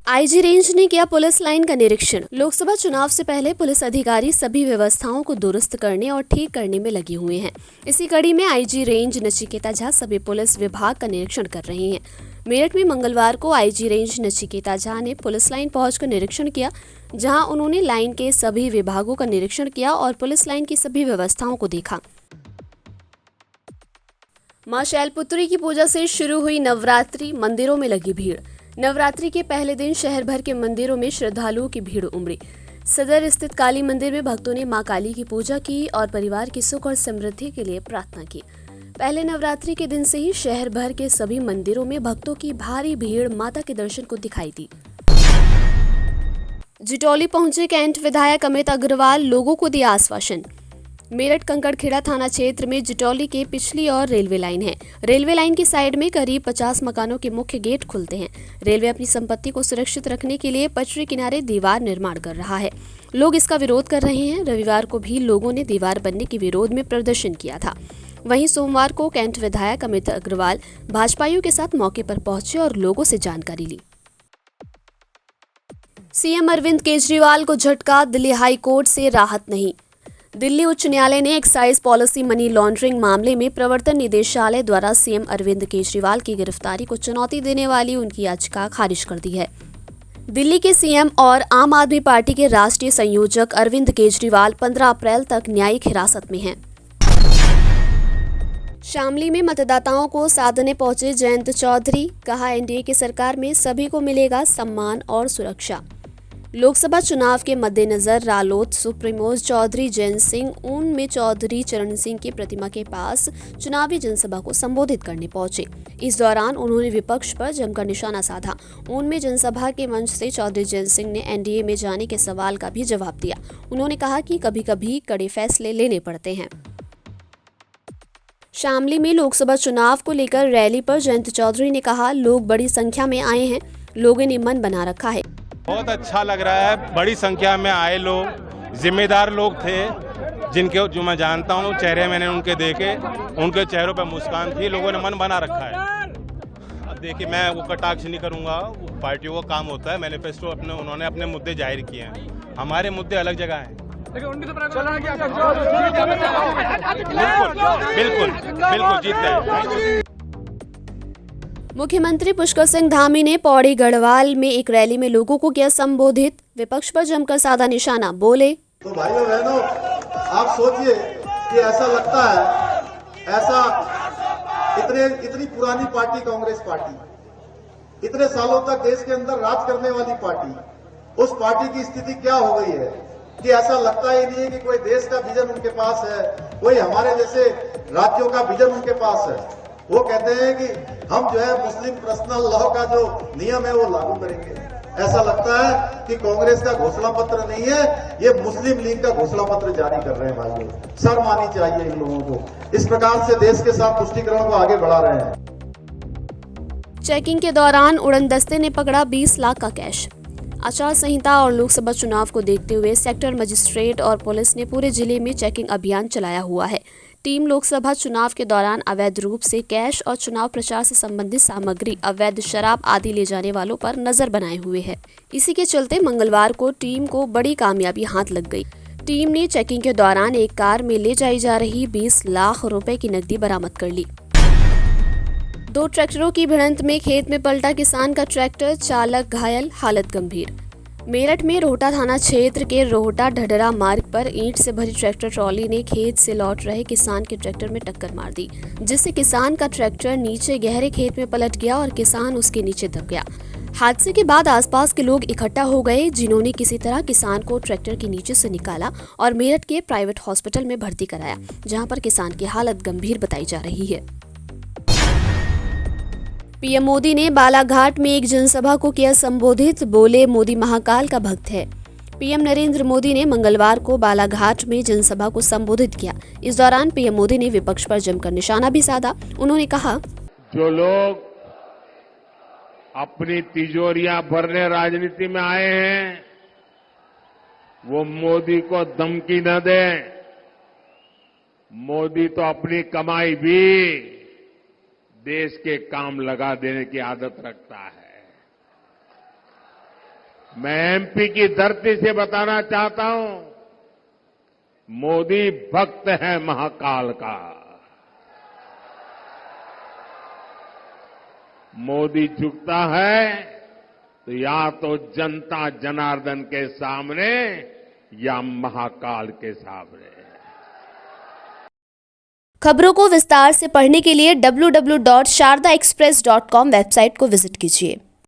IG range ने किया police line का निरीक्षण। लोकसभा चुनाव से पहले पुलिस अधिकारी सभी व्यवस्थाओं को दुरुस्त करने और ठीक करने में लगे हुए हैं। इसी कड़ी में आईजी रेंज नचिकेता झा सभी पुलिस विभाग का निरीक्षण कर रहे हैं। मेरठ में मंगलवार को आईजी रेंज नचिकेता झा ने पुलिस लाइन पहुंचकर निरीक्षण किया, जहां उन्होंने लाइन के सभी विभागों का निरीक्षण किया और पुलिस लाइन की सभी व्यवस्थाओं को देखा। मां शैलपुत्री की पूजा से शुरू हुई नवरात्रि, मंदिरों में लगी भीड़। नवरात्रि के पहले दिन शहर भर के मंदिरों में श्रद्धालुओं की भीड़ उमड़ी। सदर स्थित काली मंदिर में भक्तों ने मां काली की पूजा की और परिवार की सुख और समृद्धि के लिए प्रार्थना की। पहले नवरात्रि के दिन से ही शहर भर के सभी मंदिरों में भक्तों की भारी भीड़ माता के दर्शन को दिखाई दी। जिटौली पहुंचे कैंट विधायक अमित अग्रवाल, लोगों को दिया आश्वासन। मेरठ कंकड़खेड़ा थाना क्षेत्र में जिटौली के पिछली और रेलवे लाइन है। रेलवे लाइन की साइड में करीब 50 मकानों के मुख्य गेट खुलते हैं। रेलवे अपनी संपत्ति को सुरक्षित रखने के लिए पटरी किनारे दीवार निर्माण कर रहा है। लोग इसका विरोध कर रहे हैं। रविवार को भी लोगों ने दीवार बनने के विरोध में प्रदर्शन किया था। वहीं सोमवार को कैंट विधायक अमित अग्रवाल भाजपाइयों के साथ मौके पर पहुंचे और लोगों से जानकारी ली। सीएम अरविंद केजरीवाल को झटका, दिल्ली हाई कोर्ट से राहत नहीं। दिल्ली उच्च न्यायालय ने एक्साइज पॉलिसी मनी लॉन्ड्रिंग मामले में प्रवर्तन निदेशालय द्वारा सीएम अरविंद केजरीवाल की गिरफ्तारी को चुनौती देने वाली उनकी याचिका खारिज कर दी है। दिल्ली के सीएम और आम आदमी पार्टी के राष्ट्रीय संयोजक अरविंद केजरीवाल 15 अप्रैल तक न्यायिक हिरासत में हैं। शामली में मतदाताओं को साधने पहुंचे जयंत चौधरी, कहा एनडीए की सरकार में सभी को मिलेगा सम्मान और सुरक्षा। लोकसभा चुनाव के मद्देनजर रालोद सुप्रीमो चौधरी जयंत सिंह ऊन में चौधरी चरण सिंह की प्रतिमा के पास चुनावी जनसभा को संबोधित करने पहुंचे। इस दौरान उन्होंने विपक्ष पर जमकर निशाना साधा। ऊन में जनसभा के मंच से चौधरी जयंत सिंह ने एनडीए में जाने के सवाल का भी जवाब दिया। उन्होंने कहा कि कभी कभी कड़े फैसले लेने पड़ते हैं। शामली में लोकसभा चुनाव को लेकर रैली पर जयंत चौधरी ने कहा, लोग बड़ी संख्या में आए हैं, लोगों ने मन बना रखा है। बहुत अच्छा लग रहा है, बड़ी संख्या में आए लोग, जिम्मेदार लोग थे जो मैं जानता हूं, चेहरे मैंने उनके देखे, उनके चेहरों पर मुस्कान थी, लोगों ने मन बना रखा है। अब देखिए, मैं वो कटाक्ष नहीं करूंगा, पार्टियों का काम होता है, मैनिफेस्टो उन्होंने अपने मुद्दे जाहिर किए हैं, हमारे मुद्दे अलग जगह हैं। बिल्कुल जीत गए। मुख्यमंत्री पुष्कर सिंह धामी ने पौड़ी गढ़वाल में एक रैली में लोगों को किया संबोधित। विपक्ष पर जमकर साधा निशाना, बोले, तो भाइयों बहनों, आप सोचिए कि ऐसा लगता है, इतनी पुरानी पार्टी कांग्रेस पार्टी, इतने सालों तक देश के अंदर राज करने वाली पार्टी, उस पार्टी की स्थिति क्या हो गई है कि ऐसा लगता ही नहीं है कि कोई देश का विजन उनके पास है, कोई हमारे जैसे राज्यों का विजन उनके पास है। वो कहते हैं कि हम जो है मुस्लिम पर्सनल लॉ का जो नियम है वो लागू करेंगे। ऐसा लगता है कि कांग्रेस का घोषणा पत्र नहीं है, ये मुस्लिम लीग का घोषणा पत्र जारी कर रहे हैं। भाइयों, शर्म आनी चाहिए इन लोगों को। इस प्रकार से देश के साथ तुष्टीकरण को आगे बढ़ा रहे हैं। चेकिंग के दौरान उड़न दस्ते ने पकड़ा 20 लाख का कैश। आचार संहिता और लोकसभा चुनाव को देखते हुए सेक्टर मजिस्ट्रेट और पुलिस ने पूरे जिले में चेकिंग अभियान चलाया हुआ है। टीम लोकसभा चुनाव के दौरान अवैध रूप से कैश और चुनाव प्रचार से संबंधित सामग्री, अवैध शराब आदि ले जाने वालों पर नजर बनाए हुए है। इसी के चलते मंगलवार को टीम को बड़ी कामयाबी हाथ लग गई। टीम ने चेकिंग के दौरान एक कार में ले जाई जा रही 20 लाख रुपए की नकदी बरामद कर ली। 2 ट्रैक्टरों की भिड़ंत में खेत में पलटा किसान का ट्रैक्टर, चालक घायल, हालत गंभीर। मेरठ में रोहटा थाना क्षेत्र के रोहटा ढडरा मार्ग पर ईंट से भरी ट्रैक्टर ट्रॉली ने खेत से लौट रहे किसान के ट्रैक्टर में टक्कर मार दी, जिससे किसान का ट्रैक्टर नीचे गहरे खेत में पलट गया और किसान उसके नीचे दब गया। हादसे के बाद आसपास के लोग इकट्ठा हो गए, जिन्होंने किसी तरह किसान को ट्रैक्टर के नीचे से निकाला और मेरठ के प्राइवेट हॉस्पिटल में भर्ती कराया, जहां पर किसान की हालत गंभीर बताई जा रही है। पीएम मोदी ने बालाघाट में एक जनसभा को किया संबोधित, बोले, मोदी महाकाल का भक्त है। पीएम नरेंद्र मोदी ने मंगलवार को बालाघाट में जनसभा को संबोधित किया। इस दौरान पीएम मोदी ने विपक्ष पर जमकर निशाना भी साधा। उन्होंने कहा, जो लोग अपनी तिजोरियां भरने राजनीति में आए हैं, वो मोदी को धमकी न दें। मोदी तो अपनी कमाई भी देश के काम लगा देने की आदत रखता है। मैं एमपी की धरती से बताना चाहता हूं, मोदी भक्त है महाकाल का। मोदी झुकता है तो या तो जनता जनार्दन के सामने या महाकाल के सामने। खबरों को विस्तार से पढ़ने के लिए www.shardaexpress.com वेबसाइट को विजिट कीजिए।